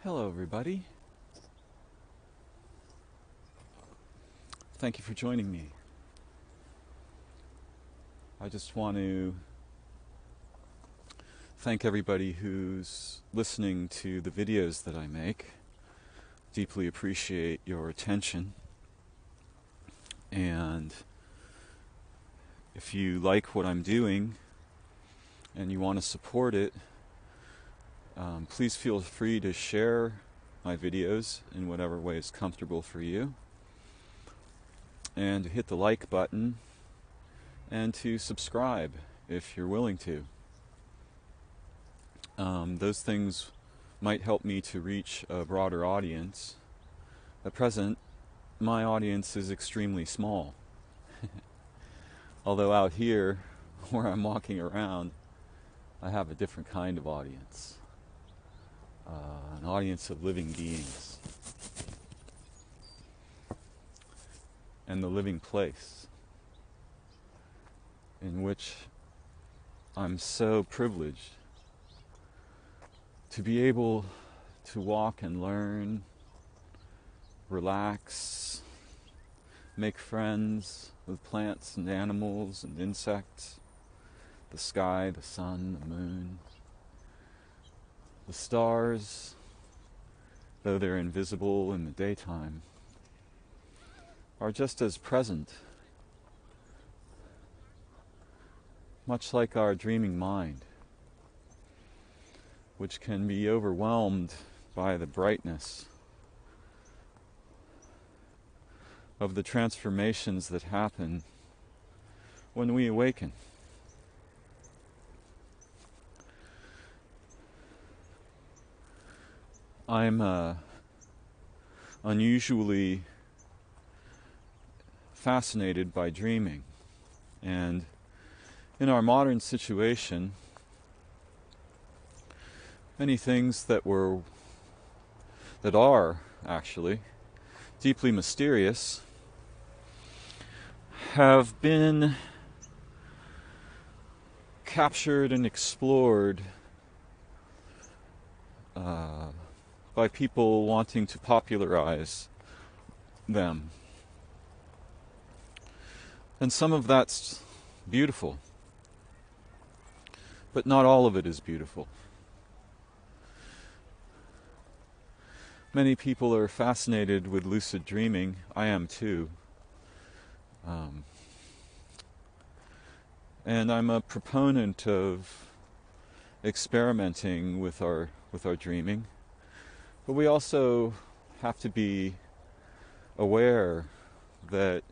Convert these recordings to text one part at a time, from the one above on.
Hello, everybody. Thank you for joining me. I just want to thank everybody who's listening to the videos that I make. Deeply appreciate your attention. And if you like what I'm doing and you want to support it, please feel free to share my videos in whatever way is comfortable for you, and to hit the like button and to subscribe if you're willing to. Those things might help me to reach a broader audience. At present, my audience is extremely small. Although out here, where I'm walking around, I have a different kind of audience. An audience of living beings. And the living place in which I'm so privileged to be able to walk and learn, relax, make friends with plants and animals and insects, the sky, the sun, the moon, the stars, though they're invisible in the daytime, are just as present, much like our dreaming mind, which can be overwhelmed by the brightness of the transformations that happen when we awaken. I'm unusually fascinated by dreaming, and in our modern situation, many things that are actually deeply mysterious have been captured and explored by people wanting to popularize them. And some of that's beautiful, but not all of it is beautiful. Many people are fascinated with lucid dreaming. I am too. And I'm a proponent of experimenting with our dreaming. But we also have to be aware that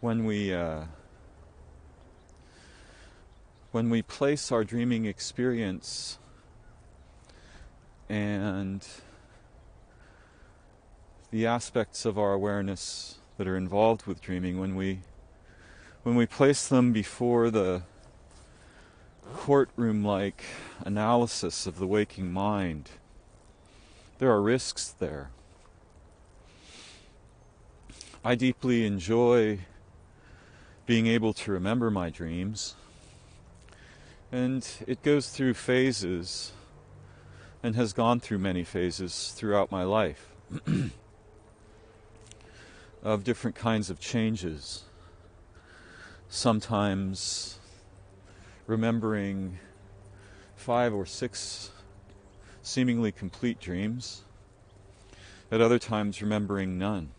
when we place our dreaming experience and the aspects of our awareness that are involved with dreaming, when we place them before the courtroom-like analysis of the waking mind, there are risks there. I deeply enjoy being able to remember my dreams, and it goes through phases and has gone through many phases throughout my life of different kinds of changes. Sometimes remembering 5 or 6 seemingly complete dreams, at other times remembering none.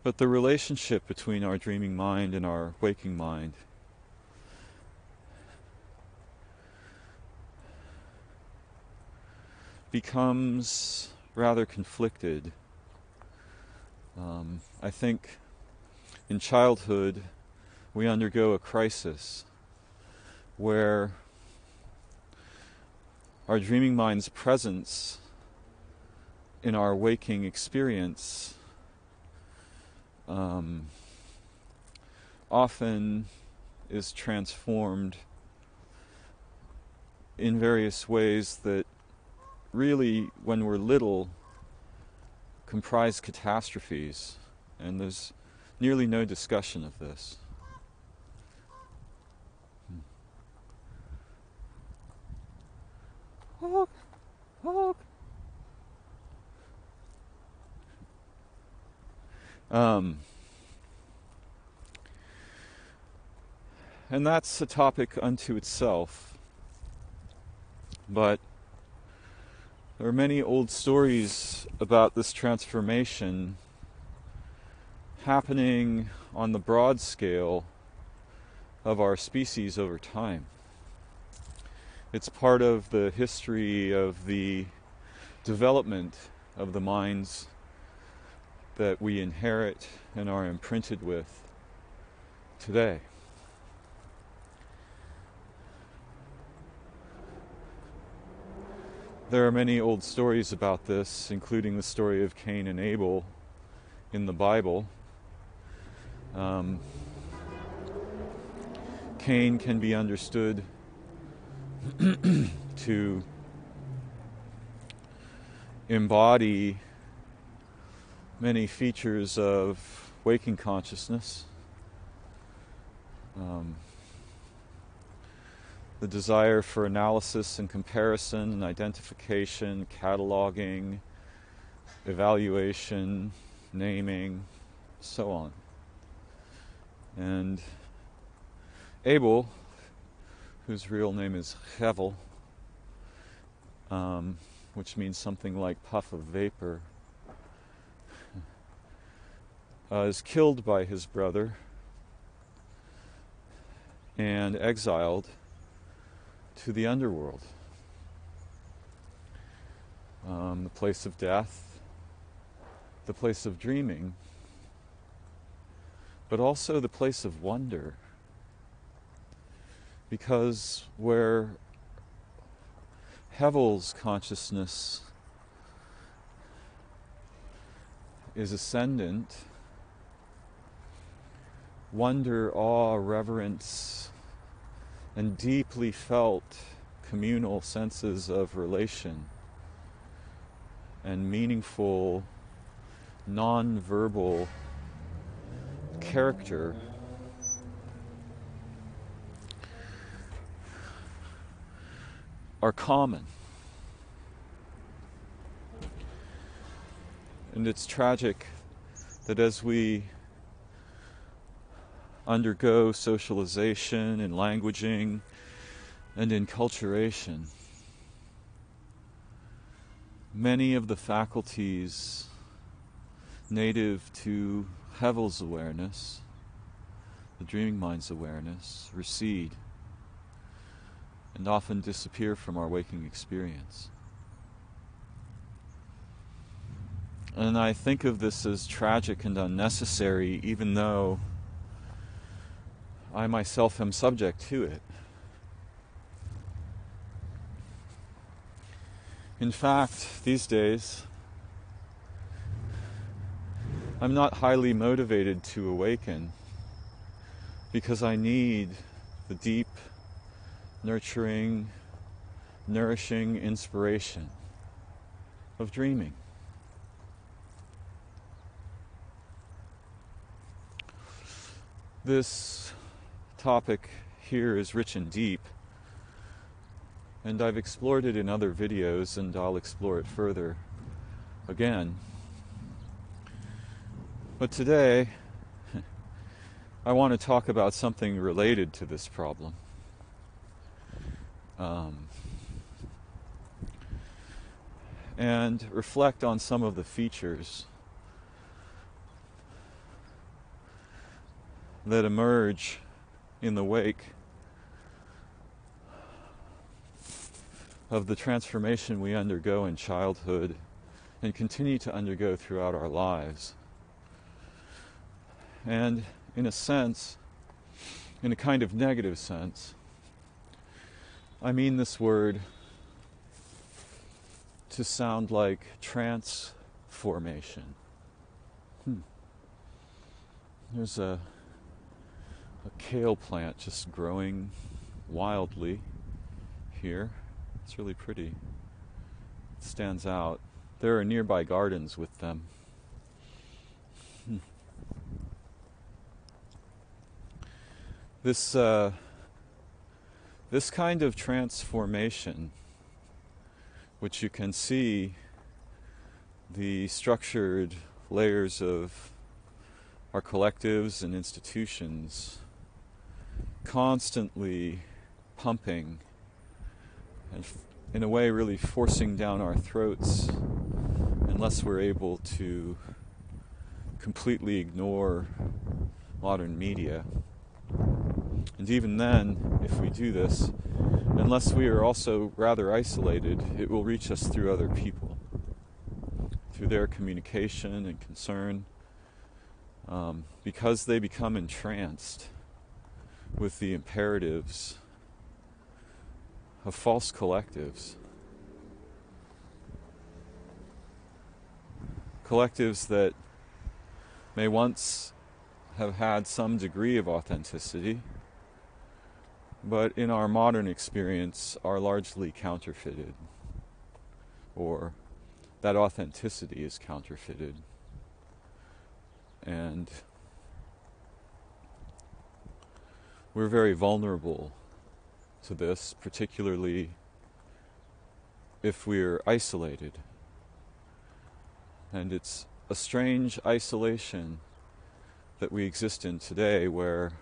But the relationship between our dreaming mind and our waking mind becomes rather conflicted. I think in childhood we undergo a crisis where our dreaming mind's presence in our waking experience often is transformed in various ways that really, when we're little, comprise catastrophes, and there's nearly no discussion of this. Hulk, Hulk. And that's a topic unto itself. But there are many old stories about this transformation happening on the broad scale of our species over time. It's part of the history of the development of the minds that we inherit and are imprinted with today. There are many old stories about this, including the story of Cain and Abel in the Bible. Cain can be understood to embody many features of waking consciousness. The desire for analysis and comparison and identification, cataloging, evaluation, naming, so on. And Abel, whose real name is Hevel, which means something like puff of vapor, is killed by his brother and exiled to the underworld, the place of death, the place of dreaming, but also the place of wonder. Because where Hevel's consciousness is ascendant, wonder, awe, reverence, and deeply felt communal senses of relation and meaningful, non-verbal character are common. And it's tragic that as we undergo socialization and languaging and enculturation, many of the faculties native to Hevel's awareness, the dreaming mind's awareness, recede and often disappear from our waking experience. And I think of this as tragic and unnecessary, even though I myself am subject to it. In fact, these days, I'm not highly motivated to awaken because I need the deep, nurturing, nourishing inspiration of dreaming. This topic here is rich and deep, and I've explored it in other videos, and I'll explore it further again. But today, I want to talk about something related to this problem. And reflect on some of the features that emerge in the wake of the transformation we undergo in childhood and continue to undergo throughout our lives. And in a sense, in a kind of negative sense, I mean this word to sound like transformation. There's a kale plant just growing wildly here. It's really pretty. It stands out. There are nearby gardens with them. This kind of transformation which you can see the structured layers of our collectives and institutions constantly pumping and in a way really forcing down our throats unless we're able to completely ignore modern media. And even then, if we do this, unless we are also rather isolated, it will reach us through other people, through their communication and concern, because they become entranced with the imperatives of false collectives. Collectives that may once have had some degree of authenticity, but in our modern experience are largely counterfeited, or that authenticity is counterfeited. And we're very vulnerable to this, particularly if we're isolated. And it's a strange isolation that we exist in today, where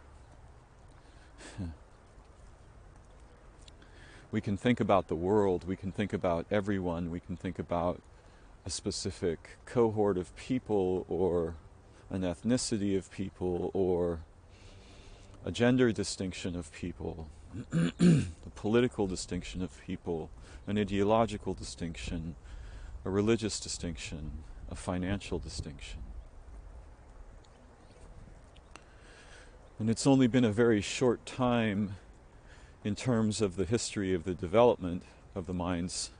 we can think about the world, we can think about everyone, we can think about a specific cohort of people, or an ethnicity of people, or a gender distinction of people, a political distinction of people, an ideological distinction, a religious distinction, a financial distinction. And it's only been a very short time in terms of the history of the development of the minds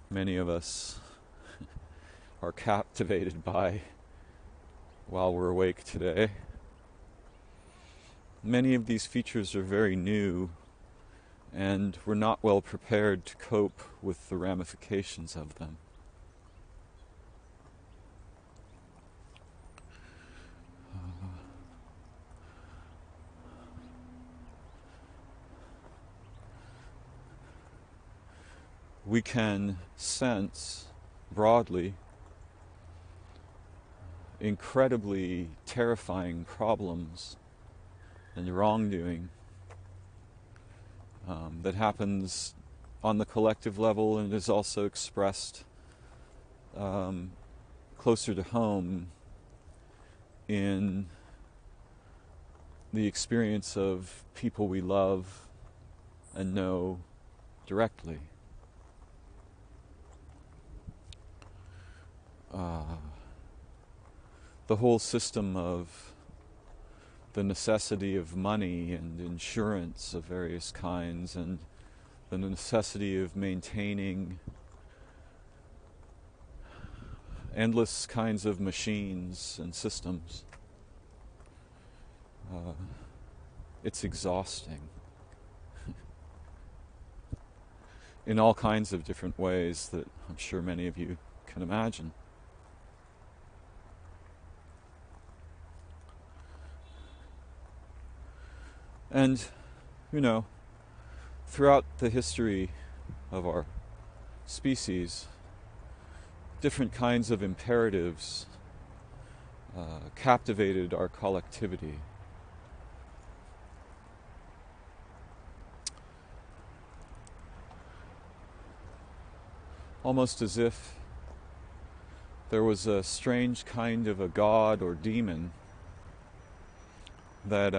many of us are captivated by while we're awake today. Many of these features are very new, and we're not well prepared to cope with the ramifications of them. We can sense broadly incredibly terrifying problems and wrongdoing that happens on the collective level and is also expressed closer to home in the experience of people we love and know directly. The whole system of the necessity of money and insurance of various kinds, and the necessity of maintaining endless kinds of machines and systems. It's exhausting in all kinds of different ways that I'm sure many of you can imagine. And, throughout the history of our species, different kinds of imperatives captivated our collectivity. Almost as if there was a strange kind of a god or demon that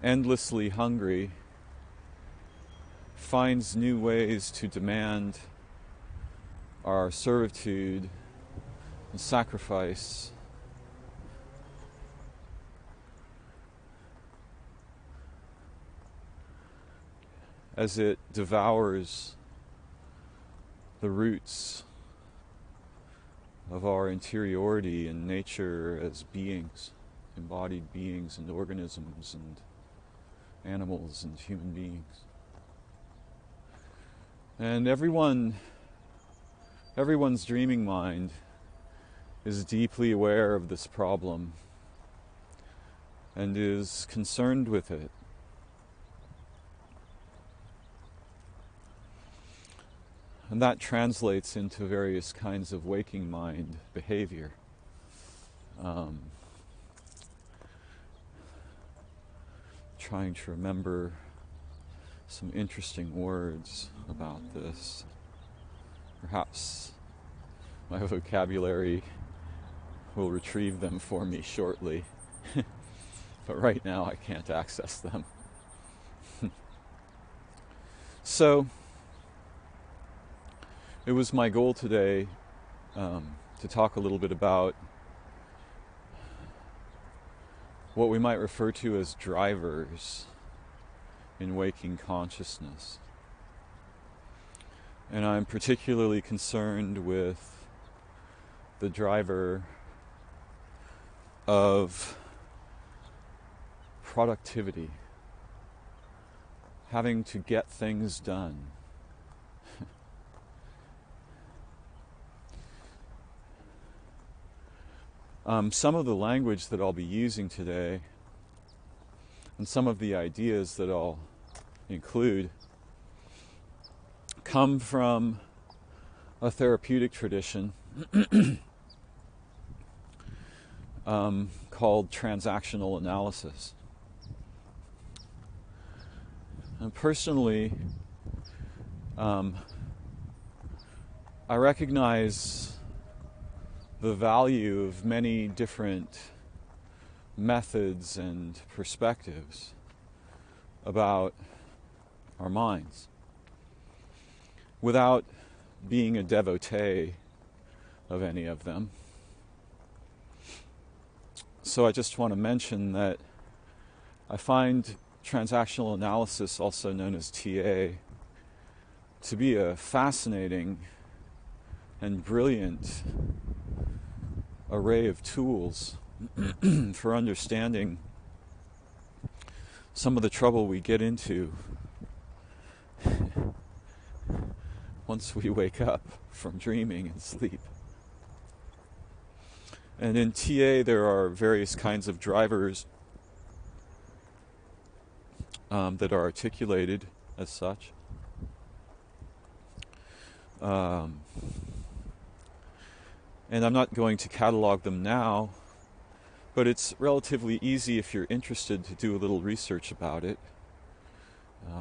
endlessly hungry finds new ways to demand our servitude and sacrifice. As it devours the roots of our interiority and nature as beings, embodied beings and organisms and animals and human beings. And everyone's dreaming mind is deeply aware of this problem and is concerned with it. And that translates into various kinds of waking mind behavior. Trying to remember some interesting words about this. Perhaps my vocabulary will retrieve them for me shortly, but right now I can't access them. So, it was my goal today to talk a little bit about what we might refer to as drivers in waking consciousness. And I'm particularly concerned with the driver of productivity, having to get things done. Some of the language that I'll be using today and some of the ideas that I'll include come from a therapeutic tradition called transactional analysis. And personally, I recognize the value of many different methods and perspectives about our minds without being a devotee of any of them. So I just want to mention that I find transactional analysis, also known as TA, to be a fascinating and brilliant array of tools for understanding some of the trouble we get into once we wake up from dreaming and sleep. And in TA there are various kinds of drivers that are articulated as such. And I'm not going to catalog them now, but it's relatively easy if you're interested to do a little research about it.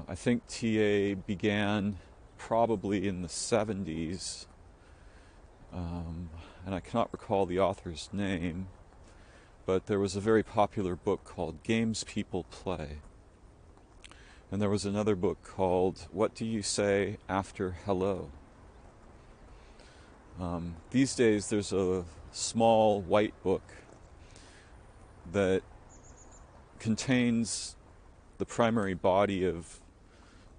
I think TA began probably in the 70s, and I cannot recall the author's name, but there was a very popular book called Games People Play. And there was another book called What Do You Say After Hello? These days there's a small white book that contains the primary body of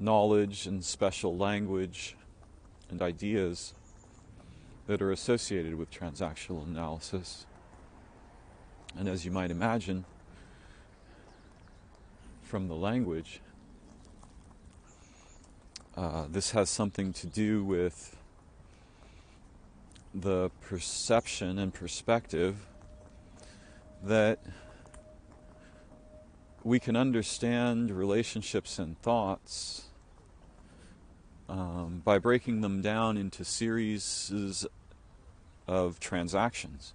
knowledge and special language and ideas that are associated with transactional analysis. And as you might imagine from the language, this has something to do with the perception and perspective that we can understand relationships and thoughts by breaking them down into series of transactions.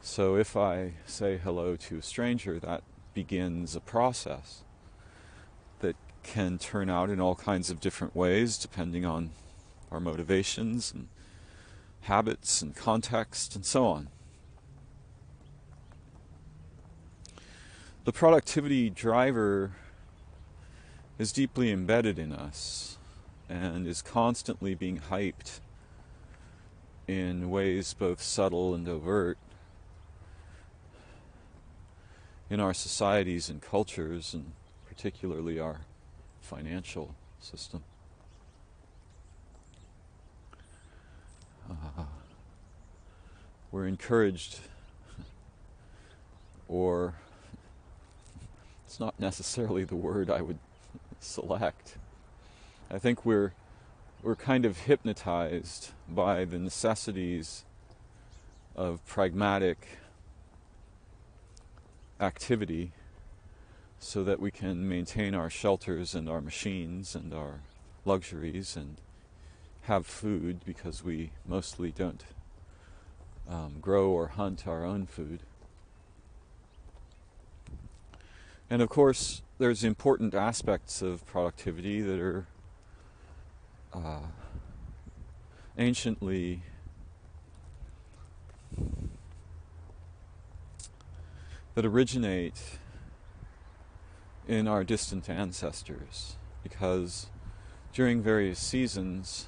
So if I say hello to a stranger, that begins a process that can turn out in all kinds of different ways depending on our motivations and habits and context and so on. The productivity driver is deeply embedded in us and is constantly being hyped in ways both subtle and overt in our societies and cultures, and particularly our financial system. We're encouraged, or it's not necessarily the word I would select. I think we're kind of hypnotized by the necessities of pragmatic activity so that we can maintain our shelters and our machines and our luxuries and have food, because we mostly don't grow or hunt our own food. And of course, there's important aspects of productivity that are anciently that originate in our distant ancestors, because during various seasons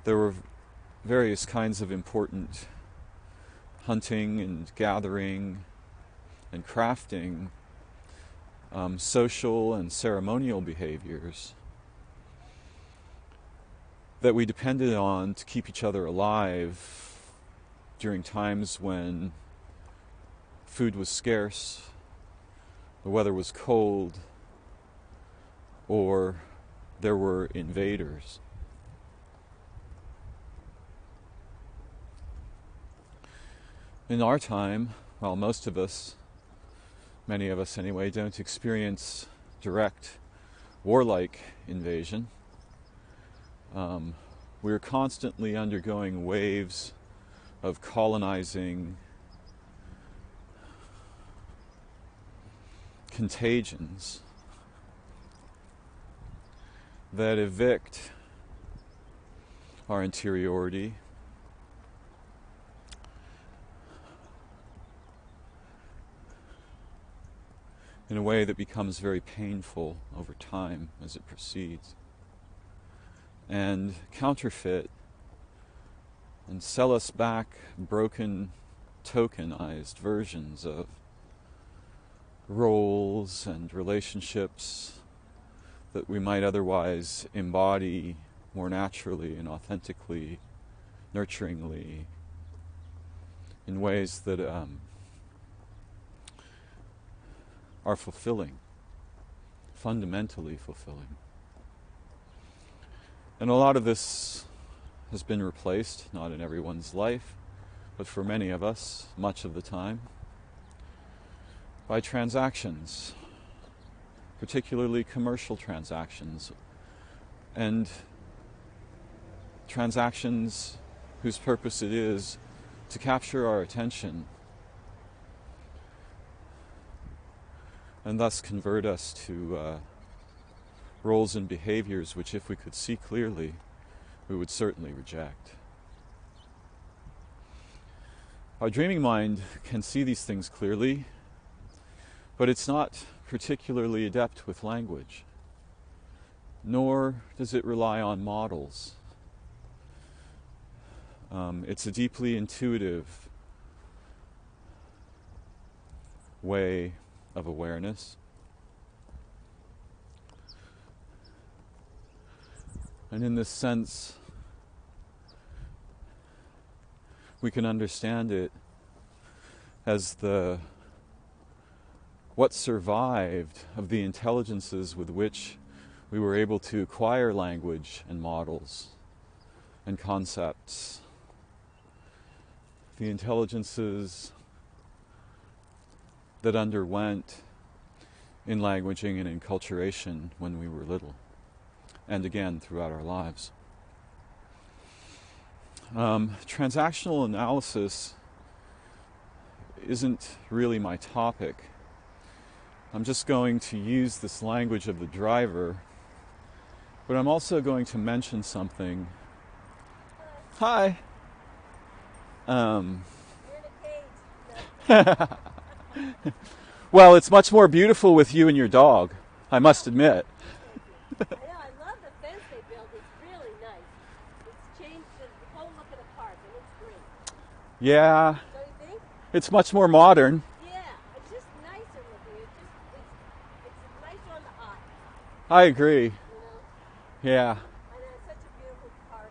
there were various kinds of important hunting and gathering and crafting, social and ceremonial behaviors that we depended on to keep each other alive during times when food was scarce, the weather was cold, or there were invaders. In our time, while most of us, many of us anyway, don't experience direct warlike invasion, we're constantly undergoing waves of colonizing contagions that evict our interiority, in a way that becomes very painful over time as it proceeds, and counterfeit and sell us back broken, tokenized versions of roles and relationships that we might otherwise embody more naturally and authentically, nurturingly, in ways that are fulfilling, fundamentally fulfilling. And a lot of this has been replaced, not in everyone's life, but for many of us, much of the time, by transactions, particularly commercial transactions, and transactions whose purpose it is to capture our attention and thus convert us to roles and behaviors which, if we could see clearly, we would certainly reject. Our dreaming mind can see these things clearly, but it's not particularly adept with language, nor does it rely on models. It's a deeply intuitive way of awareness. And in this sense, we can understand it as what survived of the intelligences with which we were able to acquire language and models and concepts. The intelligences that underwent enlanguaging and enculturation when we were little, and again throughout our lives. Transactional analysis isn't really my topic. I'm just going to use this language of the driver, but I'm also going to mention something. Hi. You're in a cage. Well, it's much more beautiful with you and your dog, I must admit. I know, I love the fence they built. It's really nice. It's changed the whole look of the park, and it's great. Yeah, Don't you think? it's much more modern. Yeah, it's just nicer looking. It's nicer on the eye. I agree. You know? Yeah. And it's such a beautiful park.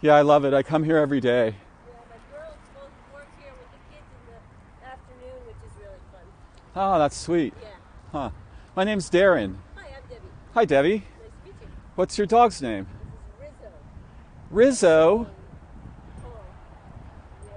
Yeah, I love it. I come here every day. Yeah, my girls both work here with the kids in the afternoon, which is really fun. Oh, that's sweet. Yeah. Huh. My name's Darren. Hi, I'm Debbie. Hi, Debbie. Nice to meet you. What's your dog's name? This is Rizzo. Rizzo. Oh, yeah.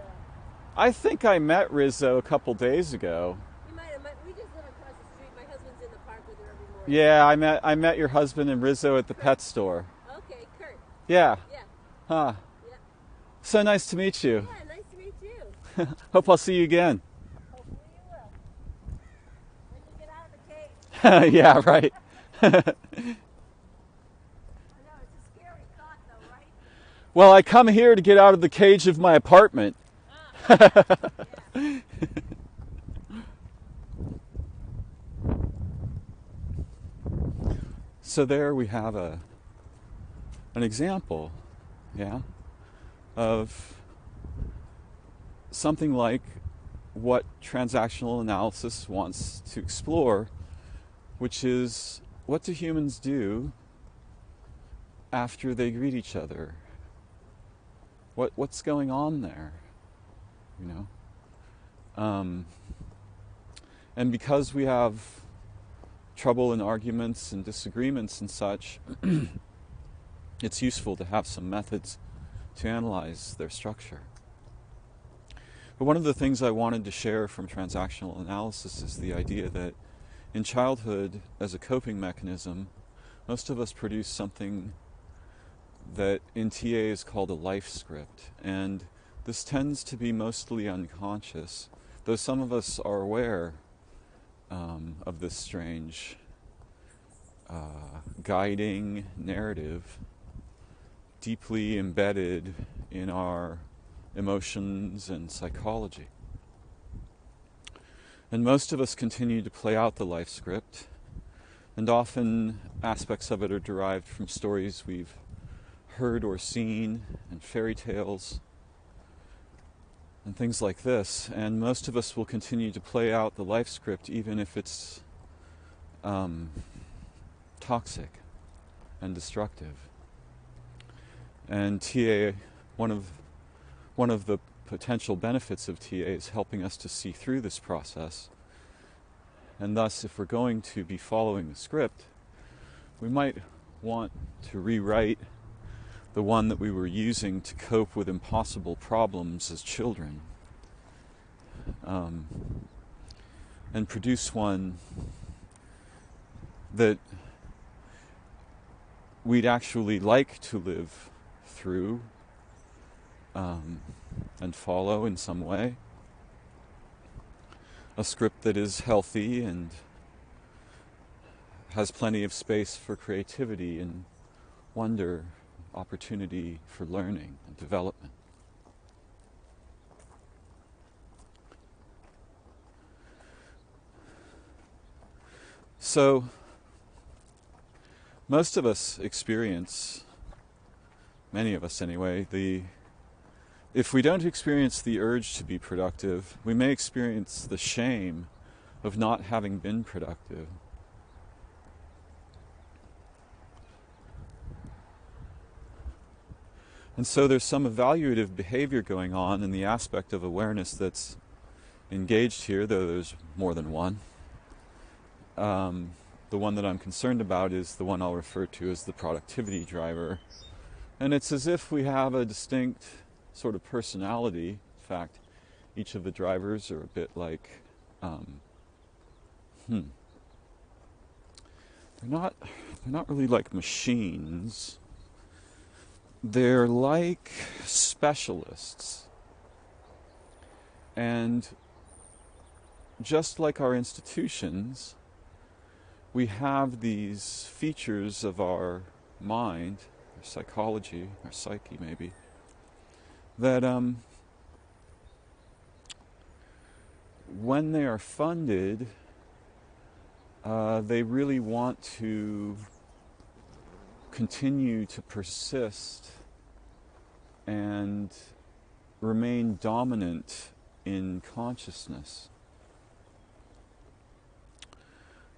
I think I met Rizzo a couple days ago. You might have met. We just live across the street. My husband's in the park with her every morning. Yeah, I met your husband and Rizzo at the pet store. Okay, Kurt. Yeah. Yeah. Huh. Yeah. So nice to meet you. Yeah, nice to meet you. Hope I'll see you again. Hopefully you will. When you get out of the cage. Yeah, right. I know, it's a scary thought though, right? Well, I come here to get out of the cage of my apartment. Yeah. So there we have an example, yeah, of something like what transactional analysis wants to explore, which is what do humans do after they greet each other? What's going on there, you know? And because we have trouble in arguments and disagreements and such, it's useful to have some methods to analyze their structure. But one of the things I wanted to share from transactional analysis is the idea that in childhood, as a coping mechanism, most of us produce something that in TA is called a life script. And this tends to be mostly unconscious, though some of us are aware of this strange guiding narrative deeply embedded in our emotions and psychology. And most of us continue to play out the life script, and often aspects of it are derived from stories we've heard or seen, and fairy tales, and things like this. And most of us will continue to play out the life script even if it's toxic and destructive. And TA, one of the potential benefits of TA is helping us to see through this process. And thus, if we're going to be following the script, we might want to rewrite the one that we were using to cope with impossible problems as children, and produce one that we'd actually like to live through and follow in some way. A script that is healthy and has plenty of space for creativity and wonder, opportunity for learning and development. So, most of us experience, many of us anyway, if we don't experience the urge to be productive, we may experience the shame of not having been productive. And so there's some evaluative behavior going on in the aspect of awareness that's engaged here, though there's more than one. The one that I'm concerned about is the one I'll refer to as the productivity driver. And it's as if we have a distinct sort of personality. In fact, each of the drivers are a bit like, they're not really like machines. They're like specialists. And just like our institutions, we have these features of our mind, our psychology, our psyche maybe, that when they are funded, they really want to continue to persist and remain dominant in consciousness.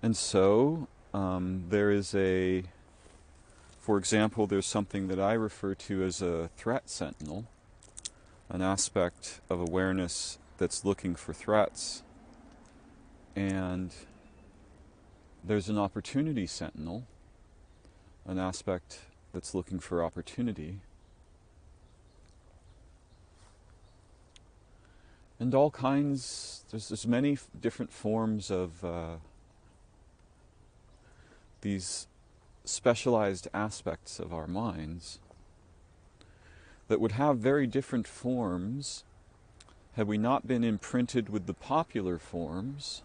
And so there is for example, there's something that I refer to as a threat sentinel, an aspect of awareness that's looking for threats. And there's an opportunity sentinel, an aspect that's looking for opportunity. And all kinds, there's many different forms of these specialized aspects of our minds that would have very different forms had we not been imprinted with the popular forms,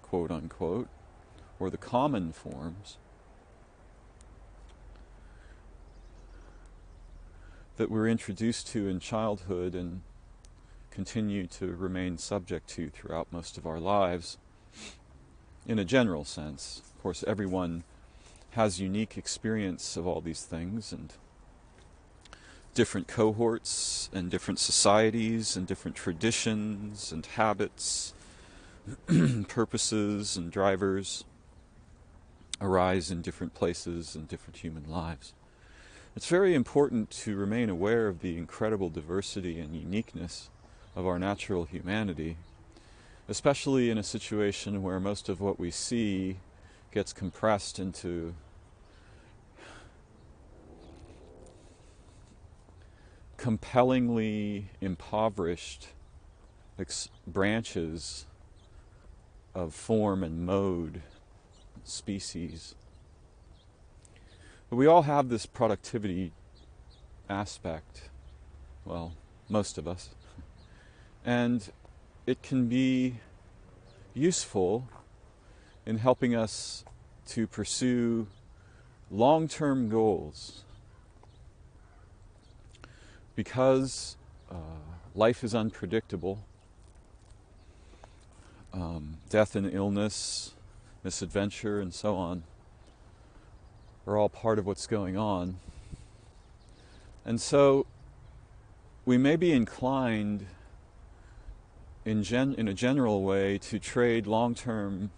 quote unquote, or the common forms that we're introduced to in childhood and continue to remain subject to throughout most of our lives in a general sense. Of course, everyone has unique experience of all these things, and different cohorts and different societies and different traditions and habits, purposes and drivers arise in different places and different human lives. It's very important to remain aware of the incredible diversity and uniqueness of our natural humanity, especially in a situation where most of what we see gets compressed into compellingly impoverished branches of form and mode, species. But we all have this productivity aspect, well, most of us, and it can be useful in helping us to pursue long-term goals, because life is unpredictable. Death and illness, misadventure, and so on are all part of what's going on. And so we may be inclined in a general way to trade long-term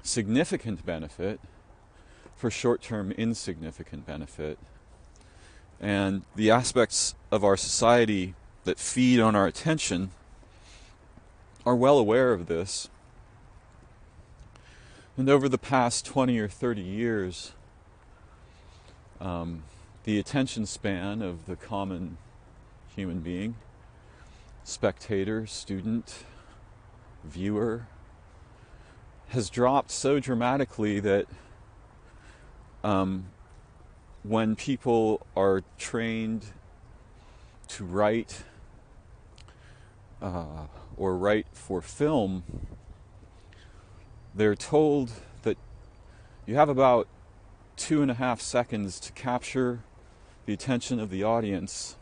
significant benefit for short-term insignificant benefit. And the aspects of our society that feed on our attention are well aware of this. And over the past 20 or 30 years, the attention span of the common human being, spectator, student, viewer, has dropped so dramatically that when people are trained to write or write for film, they're told that you have about 2.5 seconds to capture the attention of the audience,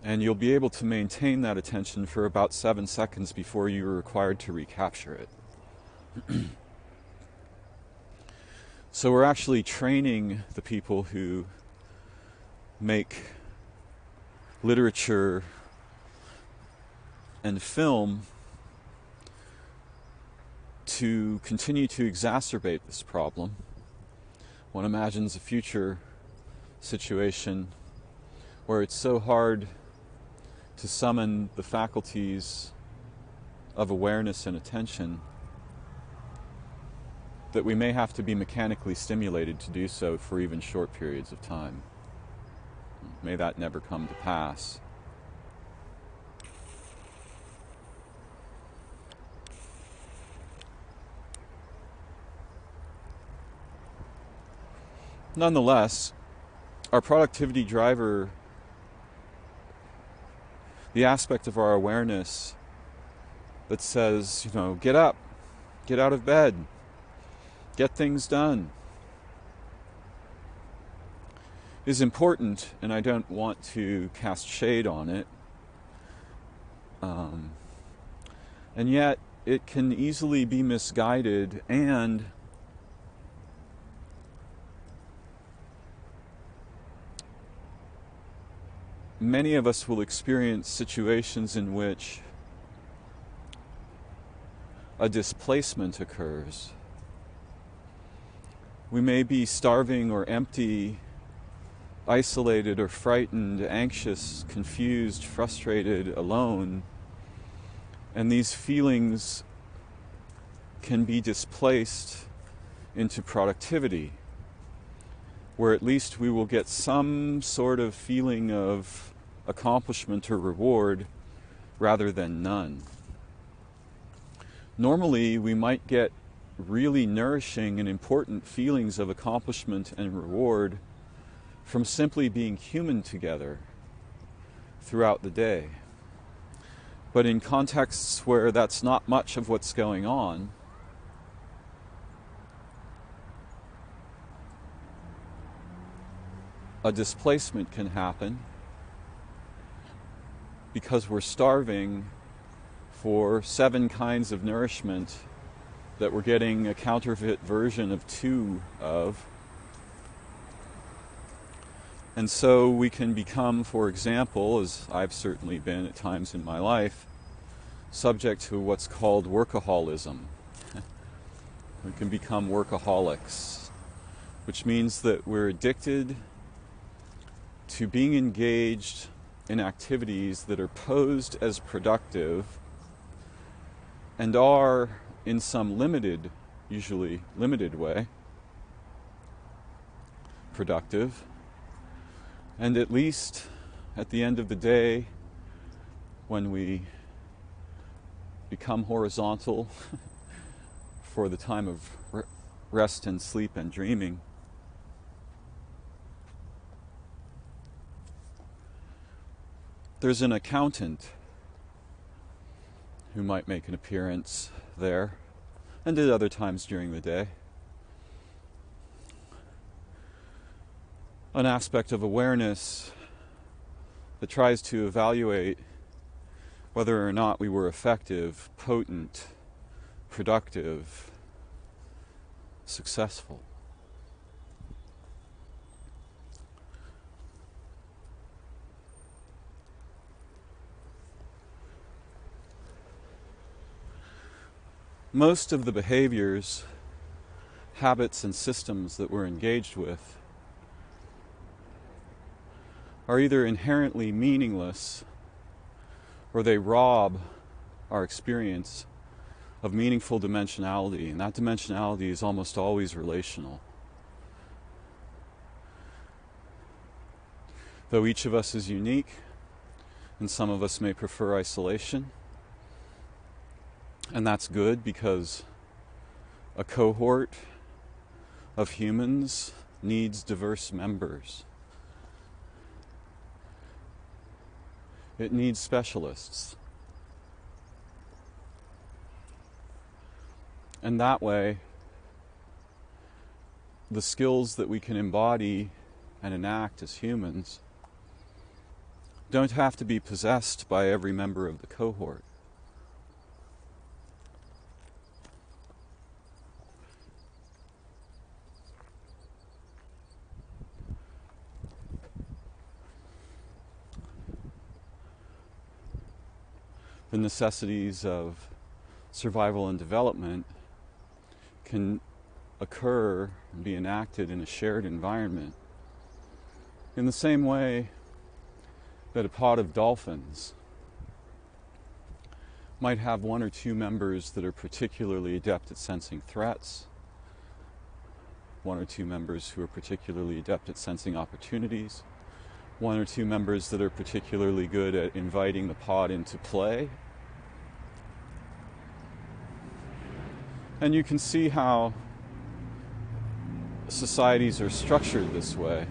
and you'll be able to maintain that attention for about 7 seconds before you're required to recapture it. So we're actually training the people who make literature and film to continue to exacerbate this problem. One imagines a future situation where it's so hard to summon the faculties of awareness and attention that we may have to be mechanically stimulated to do so for even short periods of time. May that never come to pass. Nonetheless, our productivity driver, the aspect of our awareness that says, get up, get out of bed, get things done, is important, and I don't want to cast shade on it. And yet, it can easily be misguided, and many of us will experience situations in which a displacement occurs. We may be starving or empty, isolated or frightened, anxious, confused, frustrated, alone, and these feelings can be displaced into productivity, where at least we will get some sort of feeling of accomplishment or reward rather than none. Normally, we might get really nourishing and important feelings of accomplishment and reward from simply being human together throughout the day. But in contexts where that's not much of what's going on, a displacement can happen because we're starving for 7 kinds of nourishment that we're getting a counterfeit version of 2 of. And so we can become, for example, as I've certainly been at times in my life, subject to what's called workaholism. We can become workaholics, which means that we're addicted to being engaged in activities that are posed as productive and are, in some limited, usually limited way, productive. And at least at the end of the day, when we become horizontal for the time of rest and sleep and dreaming, there's an accountant who might make an appearance there, and at other times during the day. An aspect of awareness that tries to evaluate whether or not we were effective, potent, productive, successful. Most of the behaviors, habits, and systems that we're engaged with are either inherently meaningless or they rob our experience of meaningful dimensionality, and that dimensionality is almost always relational. Though each of us is unique, and some of us may prefer isolation, and that's good because a cohort of humans needs diverse members. It needs specialists. And that way, the skills that we can embody and enact as humans don't have to be possessed by every member of the cohort. The necessities of survival and development can occur and be enacted in a shared environment in the same way that a pod of dolphins might have 1 or 2 members that are particularly adept at sensing threats, 1 or 2 members who are particularly adept at sensing opportunities, 1 or 2 members that are particularly good at inviting the pod into play. And you can see how societies are structured this way.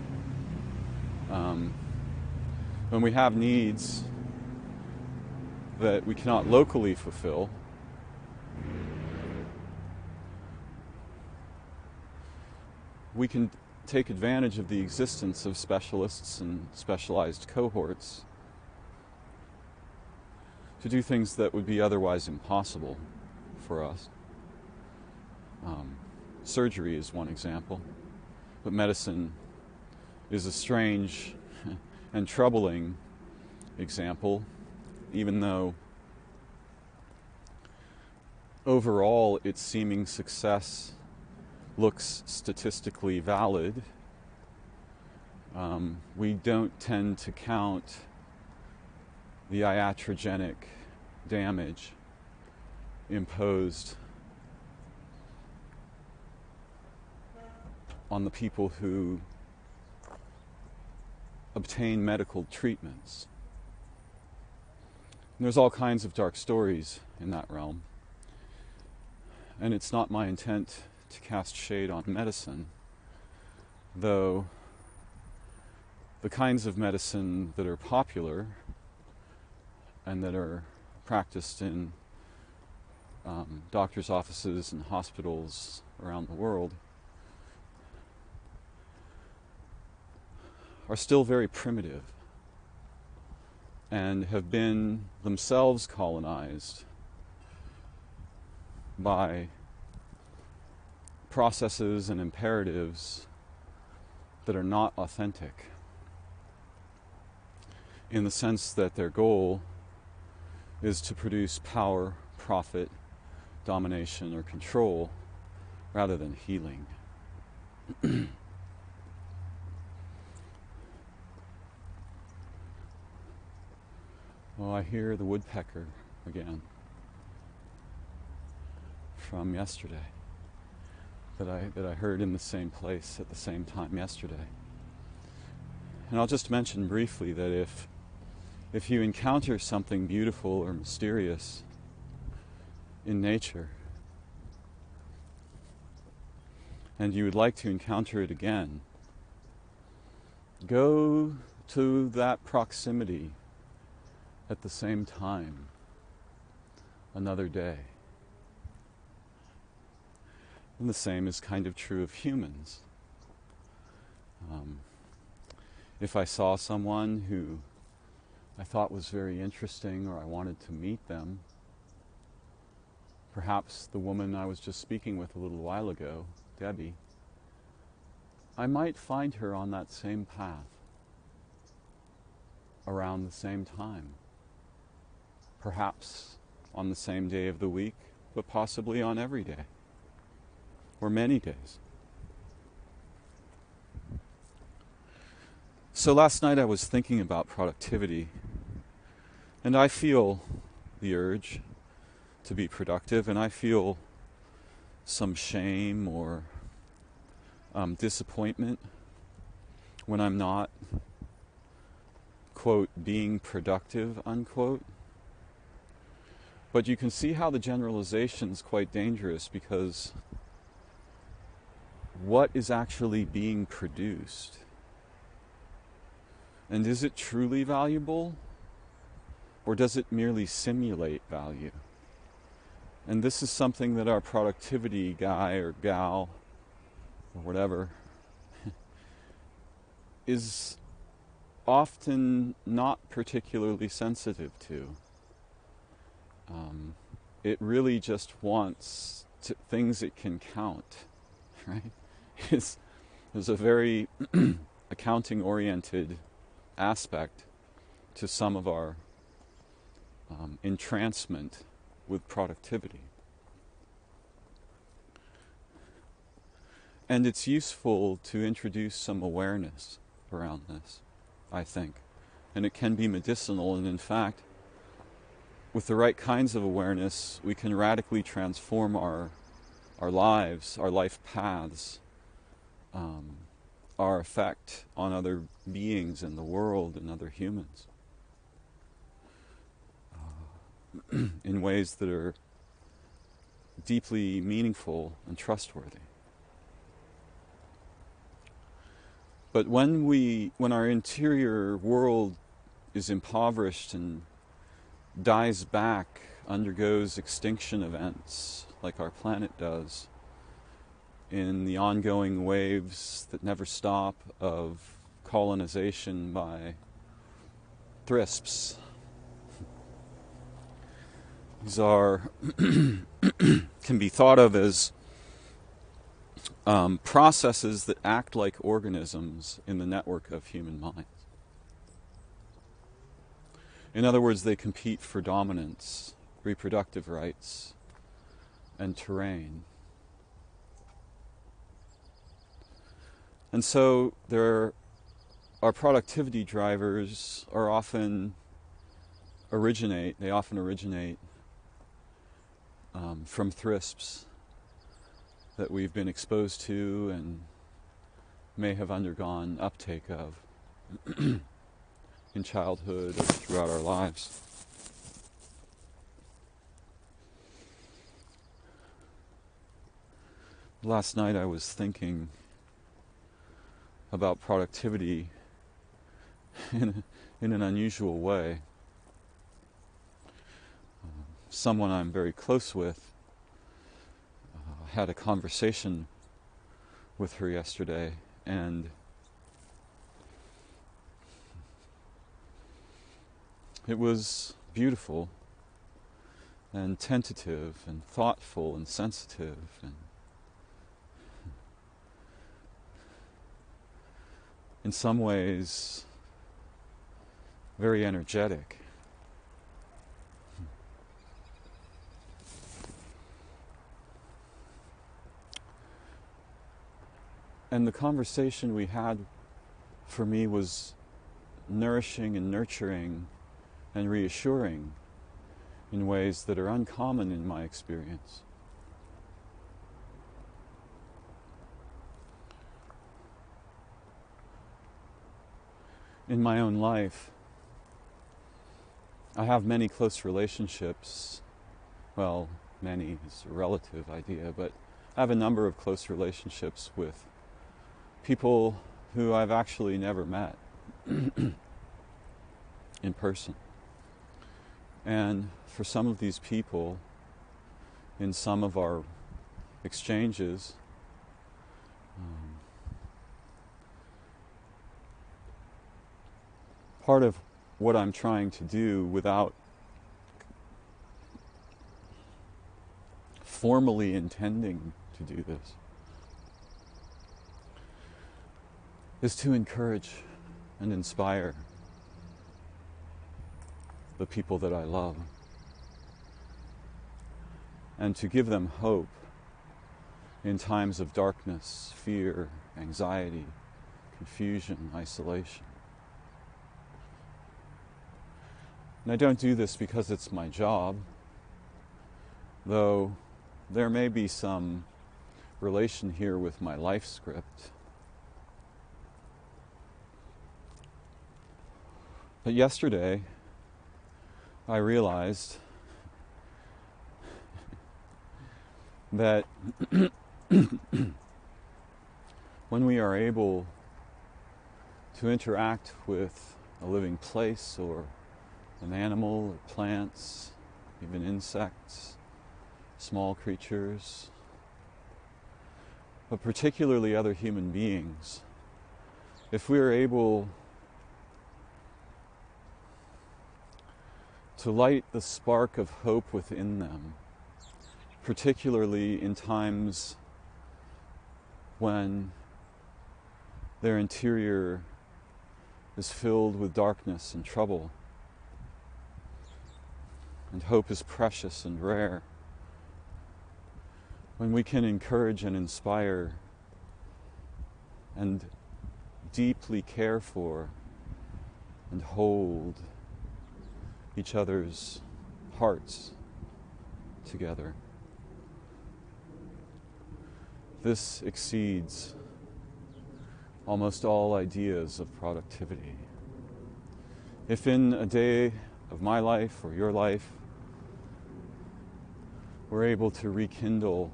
When we have needs that we cannot locally fulfill, we can take advantage of the existence of specialists and specialized cohorts to do things that would be otherwise impossible for us. Surgery is one example, but medicine is a strange and troubling example, even though overall its seeming success looks statistically valid. We don't tend to count the iatrogenic damage imposed on the people who obtain medical treatments. And there's all kinds of dark stories in that realm. And it's not my intent to cast shade on medicine, though the kinds of medicine that are popular and that are practiced in doctors' offices and hospitals around the world are still very primitive and have been themselves colonized by processes and imperatives that are not authentic, in the sense that their goal is to produce power, profit, domination, or control rather than healing. Oh, I hear the woodpecker again from yesterday that I heard in the same place at the same time yesterday. And I'll just mention briefly that if you encounter something beautiful or mysterious in nature and you would like to encounter it again, go to that proximity at the same time another day. And the same is kind of true of humans. If I saw someone who I thought was very interesting or I wanted to meet them, perhaps the woman I was just speaking with a little while ago, Debbie, I might find her on that same path around the same time. Perhaps on the same day of the week, but possibly on every day, or many days. So last night I was thinking about productivity, and I feel the urge to be productive, and I feel some shame or disappointment when I'm not, quote, being productive, unquote. But you can see how the generalization is quite dangerous, because what is actually being produced? And is it truly valuable? Or does it merely simulate value? And this is something that our productivity guy or gal or whatever is often not particularly sensitive to. It really just wants things it can count, right? There's a very accounting-oriented aspect to some of our entrancement with productivity. And it's useful to introduce some awareness around this, I think. And it can be medicinal, and in fact, with the right kinds of awareness, we can radically transform our lives, our life paths, our effect on other beings in the world and other humans in ways that are deeply meaningful and trustworthy. But when our interior world is impoverished and dies back, undergoes extinction events like our planet does, in the ongoing waves that never stop of colonization by thrisps. These are can be thought of as processes that act like organisms in the network of human minds. In other words, they compete for dominance, reproductive rights, and terrain. And so our productivity drivers often originate from thrisps that we've been exposed to and may have undergone uptake of in childhood or throughout our lives. Last night I was thinking about productivity in an unusual way. Someone I'm very close with had a conversation with her yesterday, and it was beautiful and tentative and thoughtful and sensitive and in some ways very energetic. And the conversation we had for me was nourishing and nurturing and reassuring in ways that are uncommon in my experience. In my own life, I have many close relationships. Well, many is a relative idea, but I have a number of close relationships with people who I've actually never met in person. And for some of these people, in some of our exchanges, part of what I'm trying to do without formally intending to do this is to encourage and inspire the people that I love and to give them hope in times of darkness, fear, anxiety, confusion, isolation. And I don't do this because it's my job, though there may be some relation here with my life script. But yesterday, I realized that when we are able to interact with a living place or an animal or plants, even insects, small creatures, but particularly other human beings, if we are able to light the spark of hope within them, particularly in times when their interior is filled with darkness and trouble, and hope is precious and rare, when we can encourage and inspire and deeply care for and hold each other's hearts together, this exceeds almost all ideas of productivity. If in a day of my life or your life, we're able to rekindle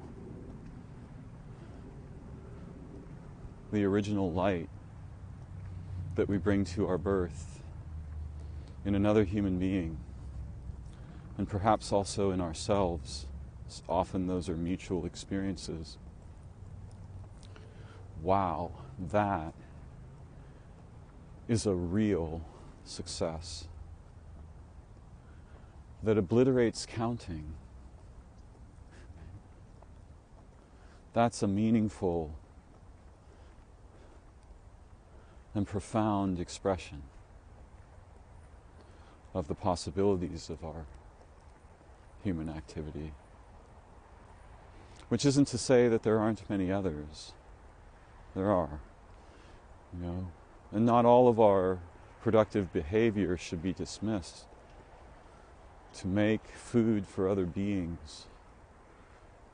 the original light that we bring to our birth in another human being, and perhaps also in ourselves, often those are mutual experiences. Wow, that is a real success that obliterates counting. That's a meaningful and profound expression of the possibilities of our human activity. Which isn't to say that there aren't many others. There are, and not all of our productive behavior should be dismissed. To make food for other beings,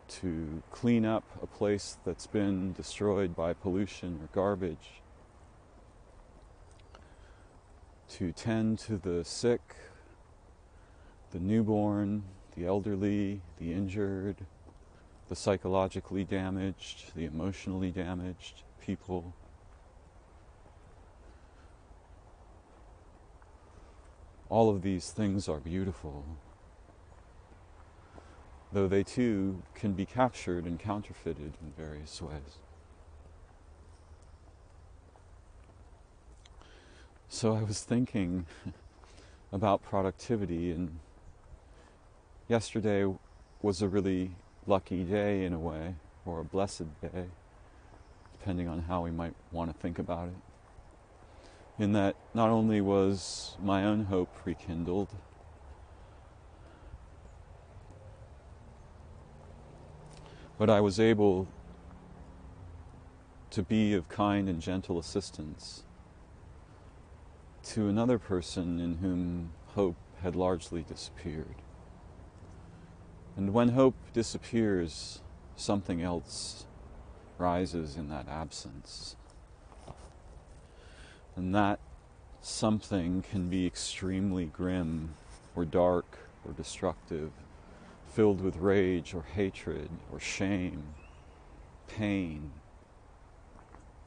to clean up a place that's been destroyed by pollution or garbage, to tend to the sick, the newborn, the elderly, the injured, the psychologically damaged, the emotionally damaged people. All of these things are beautiful, though they too can be captured and counterfeited in various ways. So I was thinking about productivity, and yesterday was a really lucky day in a way, or a blessed day, depending on how we might want to think about it. In that not only was my own hope rekindled, but I was able to be of kind and gentle assistance to another person in whom hope had largely disappeared. And when hope disappears, something else rises in that absence. And that something can be extremely grim or dark or destructive, filled with rage or hatred or shame, pain,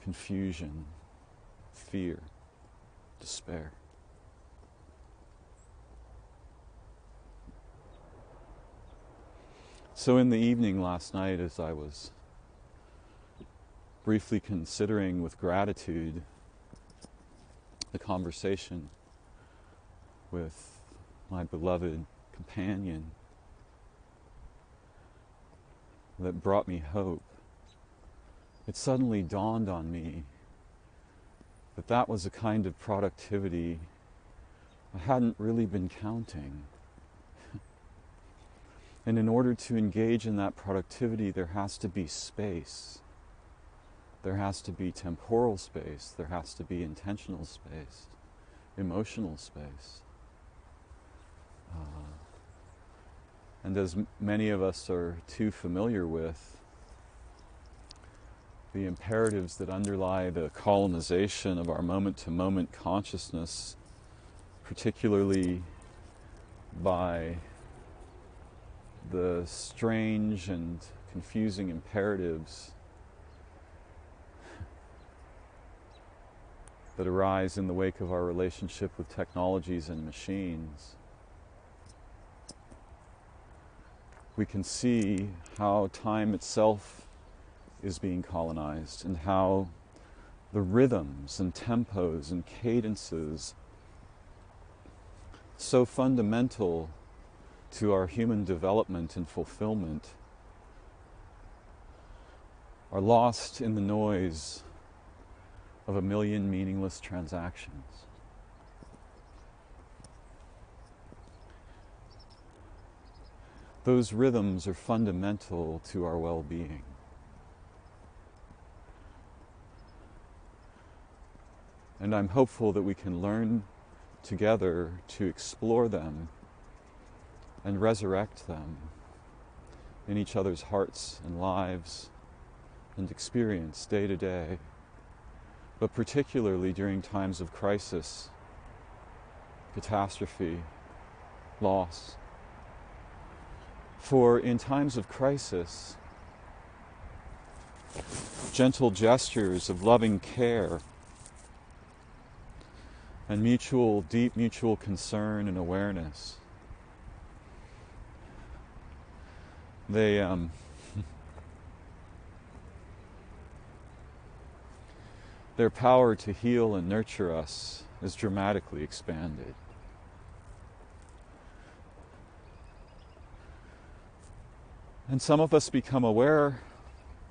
confusion, fear, despair. So in the evening last night, as I was briefly considering with gratitude the conversation with my beloved companion that brought me hope, it suddenly dawned on me that that was a kind of productivity I hadn't really been counting. And in order to engage in that productivity, there has to be space. There has to be temporal space. There has to be intentional space, emotional space. And as many of us are too familiar with, the imperatives that underlie the colonization of our moment-to-moment consciousness, particularly by the strange and confusing imperatives that arise in the wake of our relationship with technologies and machines, we can see how time itself is being colonized, and how the rhythms and tempos and cadences so fundamental to our human development and fulfillment are lost in the noise of a million meaningless transactions. Those rhythms are fundamental to our well-being. And I'm hopeful that we can learn together to explore them and resurrect them in each other's hearts and lives and experience day to day, but particularly during times of crisis, catastrophe, loss. For in times of crisis, gentle gestures of loving care and deep mutual concern and awareness, their power to heal and nurture us is dramatically expanded. And some of us become aware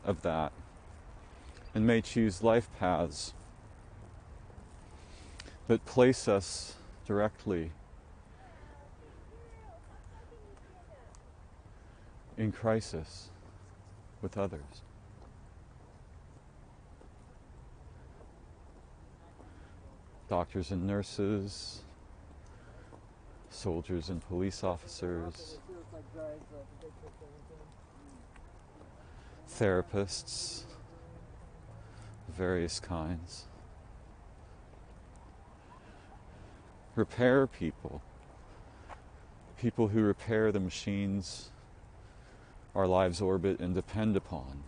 of that and may choose life paths that place us directly in crisis with others. Doctors and nurses, soldiers and police officers, therapists of various kinds, repair people who repair the machines our lives orbit and depend upon.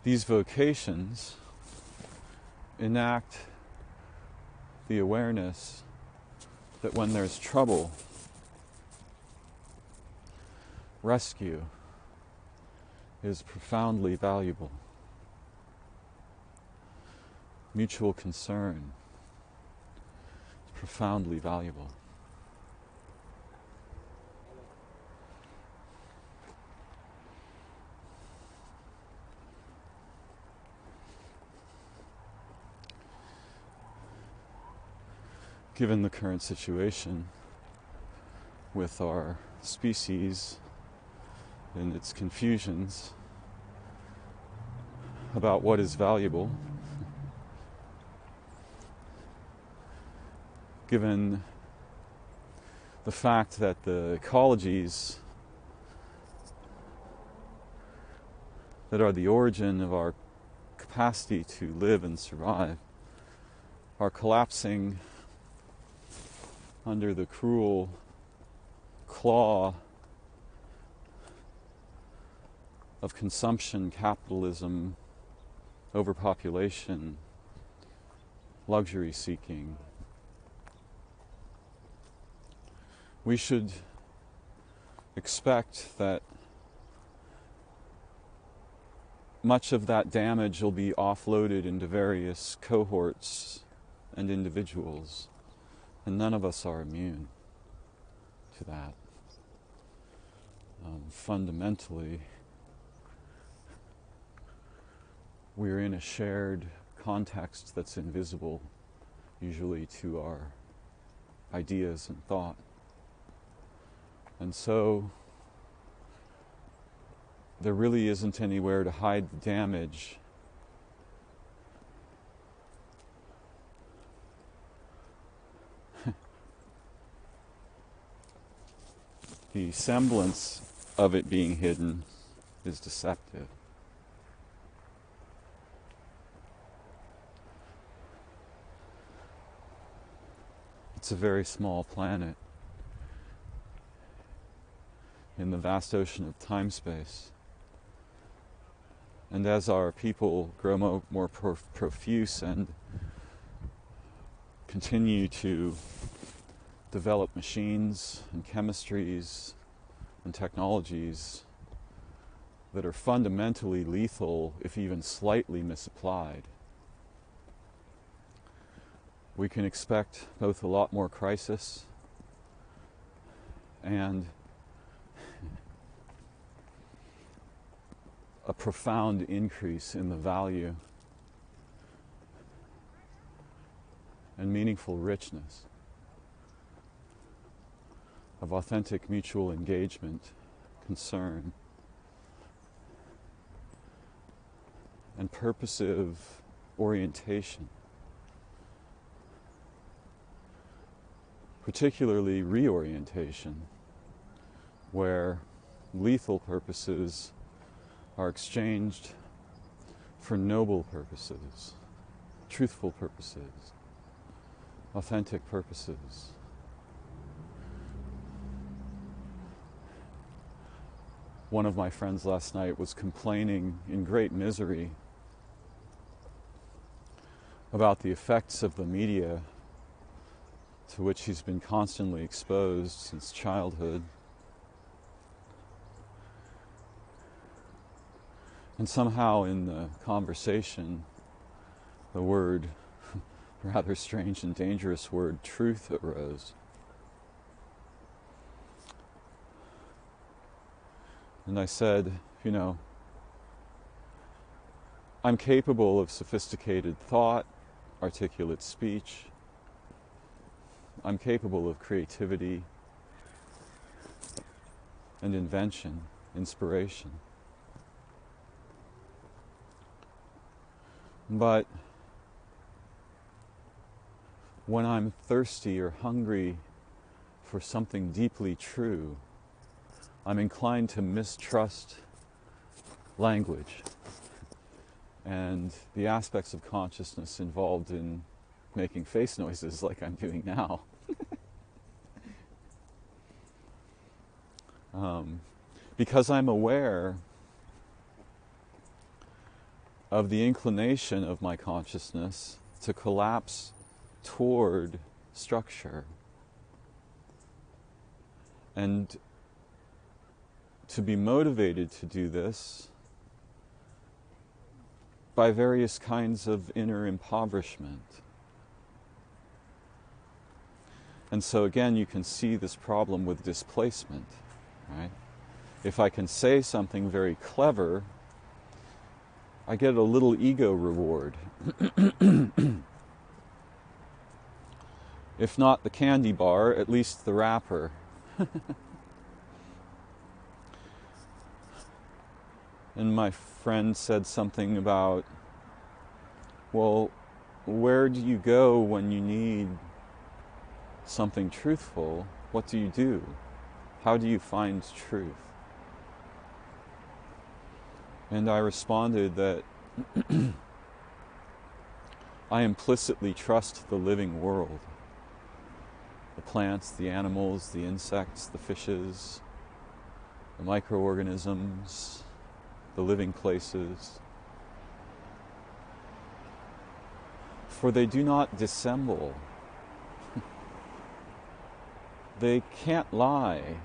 These vocations enact the awareness that when there's trouble, rescue is profoundly valuable. Mutual concern is profoundly valuable. Given the current situation with our species and its confusions about what is valuable, given the fact that the ecologies that are the origin of our capacity to live and survive are collapsing under the cruel claw of consumption, capitalism, overpopulation, luxury seeking. We should expect that much of that damage will be offloaded into various cohorts and individuals, and none of us are immune to that. Fundamentally, we're in a shared context that's invisible, usually to our ideas and thought. And so, there really isn't anywhere to hide the damage. The semblance of it being hidden is deceptive. It's a very small planet in the vast ocean of time-space. And as our people grow more profuse and continue to develop machines and chemistries and technologies that are fundamentally lethal if even slightly misapplied, we can expect both a lot more crisis and a profound increase in the value and meaningful richness of authentic mutual engagement, concern, and purposive orientation, particularly reorientation, where lethal purposes are exchanged for noble purposes, truthful purposes, authentic purposes. One of my friends last night was complaining in great misery about the effects of the media to which he's been constantly exposed since childhood. And somehow in the conversation, the word, rather strange and dangerous word, truth arose. And I said, I'm capable of sophisticated thought, articulate speech. I'm capable of creativity and invention, inspiration. But when I'm thirsty or hungry for something deeply true, I'm inclined to mistrust language and the aspects of consciousness involved in making face noises like I'm doing now. Because I'm aware of the inclination of my consciousness to collapse toward structure and to be motivated to do this by various kinds of inner impoverishment. And so again, you can see this problem with displacement, right? If I can say something very clever, I get a little ego reward. If not the candy bar, at least the wrapper. And my friend said something about, well, where do you go when you need something truthful? What do you do? How do you find truth? And I responded that I implicitly trust the living world. The plants, the animals, the insects, the fishes, the microorganisms, the living places. For they do not dissemble. They can't lie.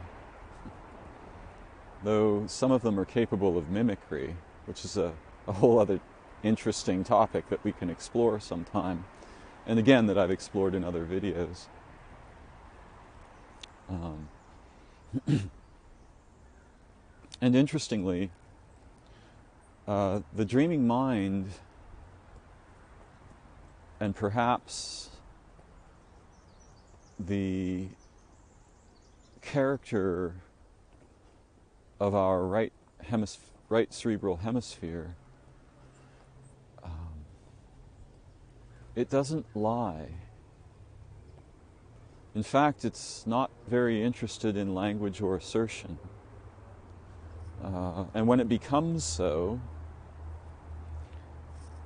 Though some of them are capable of mimicry, which is a whole other interesting topic that we can explore sometime. And again, that I've explored in other videos. And interestingly, the dreaming mind, and perhaps the character of our right cerebral hemisphere, it doesn't lie. In fact, it's not very interested in language or assertion. And when it becomes so,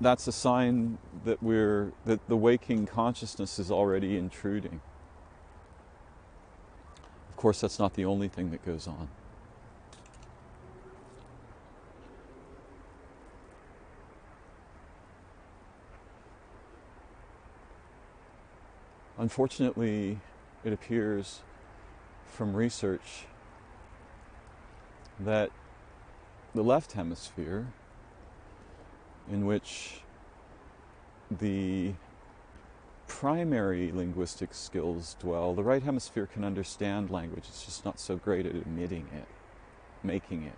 that's a sign that the waking consciousness is already intruding. Of course, that's not the only thing that goes on. Unfortunately, it appears from research that the left hemisphere, in which the primary linguistic skills dwell, the right hemisphere can understand language, it's just not so great at emitting it, making it.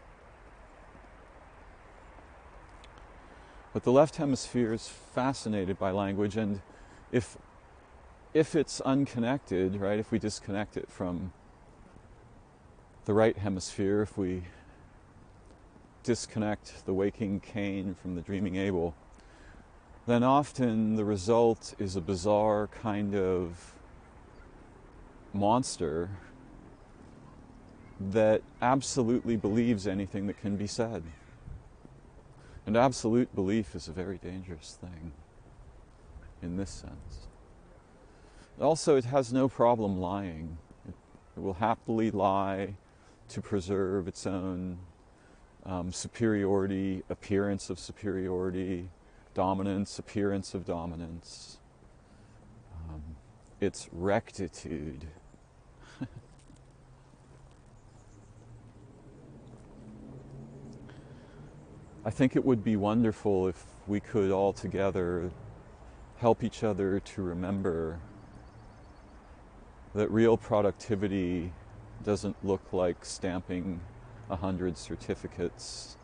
But the left hemisphere is fascinated by language, and if it's unconnected, right, if we disconnect it from the right hemisphere, if we disconnect the waking Cain from the dreaming Abel, then often the result is a bizarre kind of monster that absolutely believes anything that can be said. And absolute belief is a very dangerous thing in this sense. Also, it has no problem lying. It will happily lie to preserve its own superiority, appearance of superiority, dominance, appearance of dominance, its rectitude. I think it would be wonderful if we could all together help each other to remember that real productivity doesn't look like stamping 100 certificates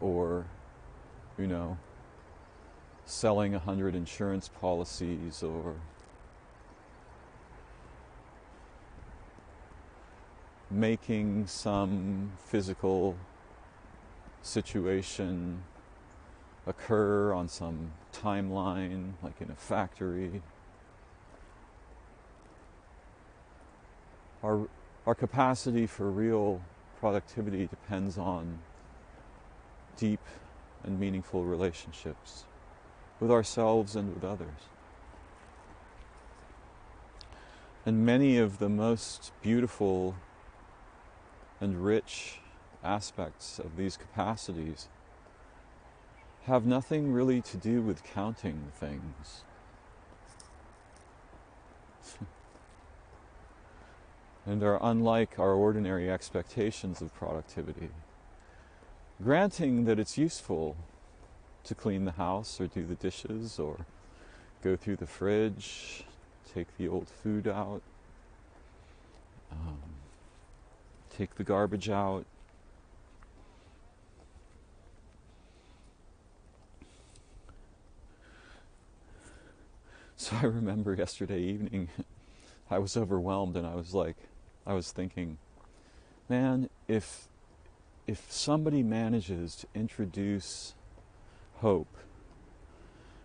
or, selling 100 insurance policies or making some physical situation occur on some timeline, like in a factory. Our capacity for real productivity depends on deep and meaningful relationships with ourselves and with others. And many of the most beautiful and rich aspects of these capacities have nothing really to do with counting things. And are unlike our ordinary expectations of productivity. Granting that it's useful to clean the house or do the dishes or go through the fridge, take the old food out, take the garbage out. So I remember yesterday evening, I was overwhelmed and I was thinking, man, if somebody manages to introduce hope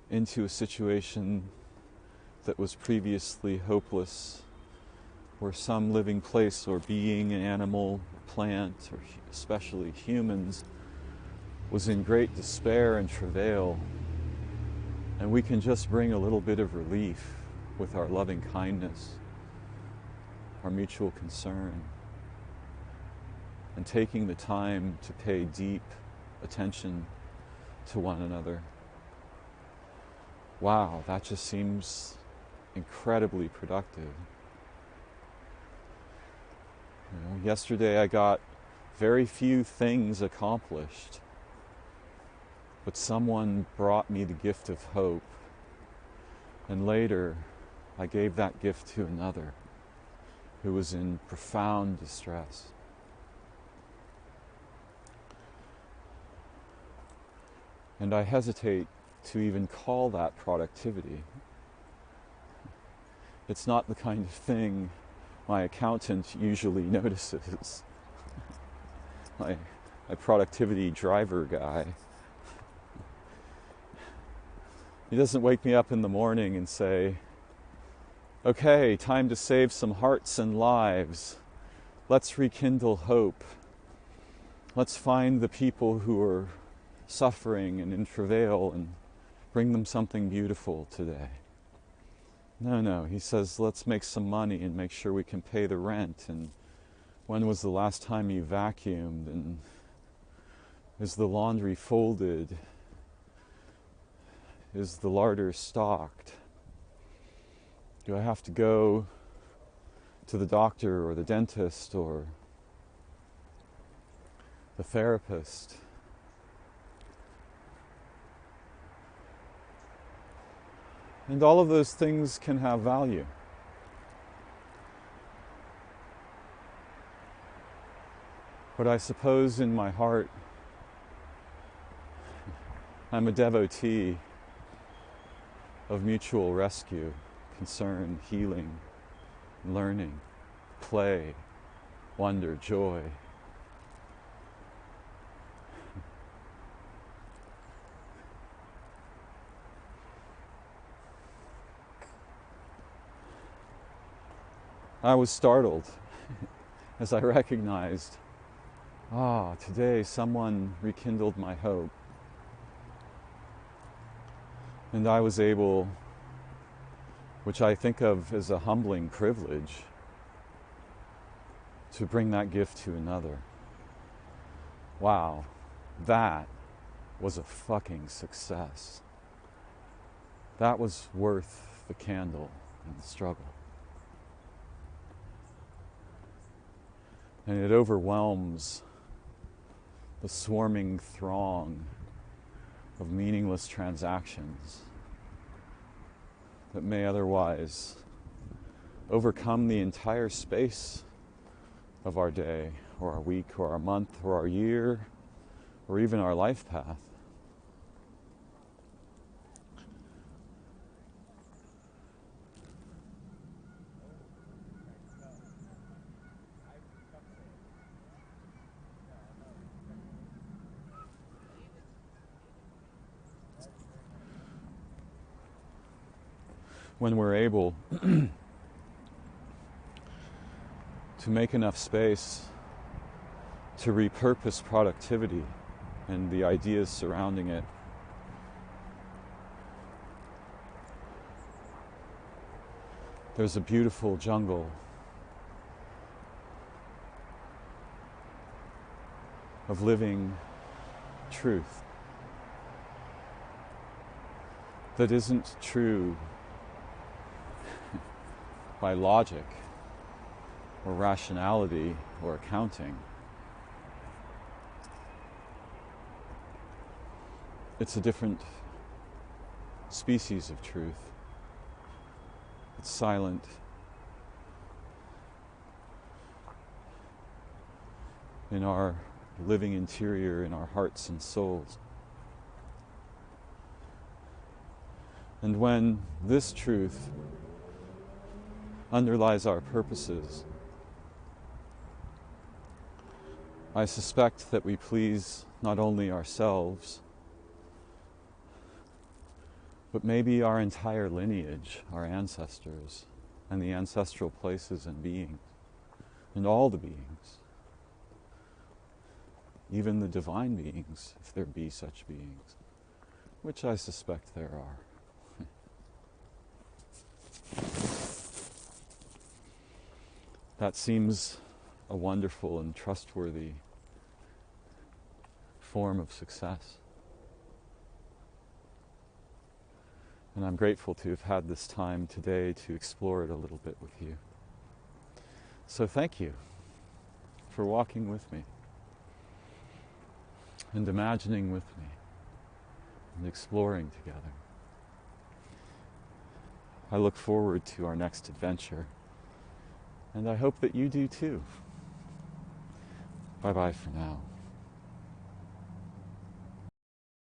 into a situation that was previously hopeless, where some living place or being, animal, plant, or especially humans, was in great despair and travail, and we can just bring a little bit of relief with our loving kindness, our mutual concern, and taking the time to pay deep attention to one another. Wow, that just seems incredibly productive. Yesterday I got very few things accomplished, but someone brought me the gift of hope, and later I gave that gift to another who was in profound distress. And I hesitate to even call that productivity. It's not the kind of thing my accountant usually notices. my productivity driver guy. He doesn't wake me up in the morning and say, okay, time to save some hearts and lives. Let's rekindle hope. Let's find the people who are suffering and in travail and bring them something beautiful today. No, he says, let's make some money and make sure we can pay the rent. And when was the last time you vacuumed? And is the laundry folded? Is the larder stocked? Do I have to go to the doctor or the dentist or the therapist? And all of those things can have value. But I suppose in my heart, I'm a devotee of mutual rescue, concern, healing, learning, play, wonder, joy. I was startled as I recognized, today someone rekindled my hope. And I was able, which I think of as a humbling privilege, to bring that gift to another. Wow, that was a fucking success. That was worth the candle and the struggle. And it overwhelms the swarming throng of meaningless transactions that may otherwise overcome the entire space of our day, or our week, or our month, or our year, or even our life path. When we're able to make enough space to repurpose productivity and the ideas surrounding it, there's a beautiful jungle of living truth that isn't true by logic or rationality or accounting. It's a different species of truth. It's silent. In our living interior, in our hearts and souls. And when this truth underlies our purposes, I suspect that we please not only ourselves, but maybe our entire lineage, our ancestors, and the ancestral places and beings, and all the beings, even the divine beings, if there be such beings, which I suspect there are. That seems a wonderful and trustworthy form of success. And I'm grateful to have had this time today to explore it a little bit with you. So thank you for walking with me and imagining with me and exploring together. I look forward to our next adventure, and I hope that you do too. Bye-bye for now.